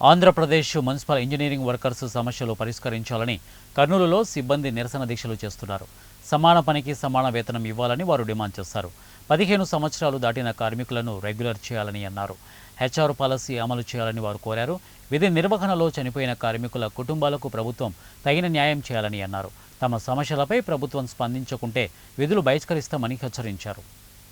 Andhra Pradesh municipal engineering workers సమస్యలు పరిష్కరించాలని కర్నూలులో సిబ్బంది నిరసన దీక్షలు చేస్తున్నారు. సమాన పనికి సమాన వేతనం ఇవ్వాలని వారు డిమాండ్ చేశారు. 15 సంవత్సరాలు దాటిన కార్మికులను రెగ్యులర్ చేయాలని అన్నారు. హెచ్ఆర్ పాలసీ అమలు చేయాలని వారు కోరారు. విధి నిర్వహణలో చనిపోయిన కార్మికుల కుటుంబాలకు ప్రభుత్వం తగిన న్యాయం చేయాలని అన్నారు. తమ సమస్యలపై ప్రభుత్వం స్పందించకుంటే విధులు బహిష్కరిస్తామని హెచ్చరించారు.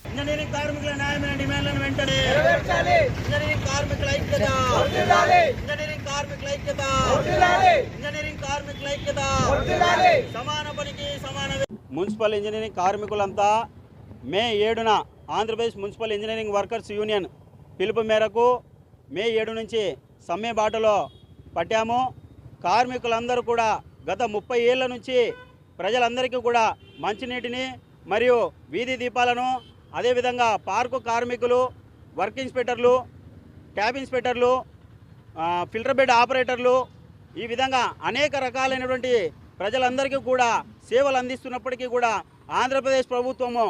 ఇంజనీరింగ్ కార్మికుల న్యాయమైన డిమాండ్లను వెంటనే నెరవేర్చాలి. ఇంజనీరింగ్ కార్మికుల ఐక్యత వర్ధిల్లాలి. ఇంజనీరింగ్ కార్మికుల ఐక్యత వర్ధిల్లాలి. ఇంజనీరింగ్ కార్మికుల ఐక్యత వర్ధిల్లాలి. సమాన పనికి సమాన. మున్సిపల్ ఇంజనీరింగ్ కార్మికులంతా మే 7న Andhra Pradesh municipal engineering workers union పిలుపు మేరకు మే 7 నుంచి సమ్మె బాటలో పట్టాము. కార్మికులందరూ కూడా గత 30 ఏళ్ల నుంచి ప్రజలందరికీ కూడా మంచినీటిని మరియు వీధి దీపాలను, అదేవిధంగా పార్కు కార్మికులు, వర్క్ ఇన్స్పెక్టర్లు, ట్యాబ్ ఇన్స్పెక్టర్లు, ఫిల్టర్ బెడ్ ఆపరేటర్లు, ఈ విధంగా అనేక రకాలైనటువంటి ప్రజలందరికీ కూడా సేవలు అందిస్తున్నప్పటికీ కూడా ఆంధ్రప్రదేశ్ ప్రభుత్వము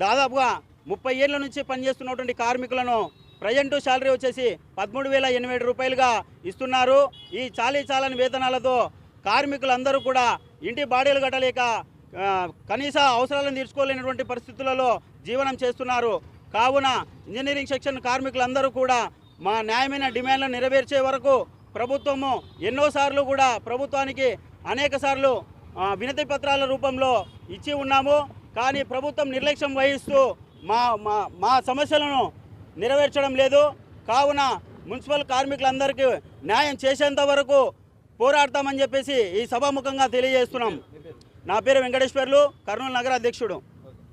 దాదాపుగా 30 ఏళ్ల నుంచి పనిచేస్తున్నటువంటి కార్మికులను ప్రజెంట్ శాలరీ వచ్చేసి 13,087 రూపాయలుగా ఇస్తున్నారు. ఈ చాలని వేతనాలతో కార్మికులందరూ కూడా ఇంటి బాడీలు కట్టలేక కనీస అవసరాలను తీర్చుకోలేనటువంటి పరిస్థితులలో జీవనం చేస్తున్నారు. కావున ఇంజనీరింగ్ సెక్షన్ కార్మికులందరూ కూడా మా న్యాయమైన డిమాండ్లను నెరవేర్చే వరకు ప్రభుత్వము ఎన్నోసార్లు కూడా ప్రభుత్వానికి అనేక సార్లు వినతి పత్రాల రూపంలో ఇచ్చి ఉన్నాము. కానీ ప్రభుత్వం నిర్లక్ష్యం వహిస్తూ మా సమస్యలను నెరవేర్చడం లేదు. కావున మున్సిపల్ కార్మికులందరికీ న్యాయం చేసేంత వరకు పోరాడతామని చెప్పేసి ఈ సభాముఖంగా తెలియజేస్తున్నాం. నా పేరు వెంకటేశ్వర్లు, కర్నూలు నగర అధ్యక్షుడు.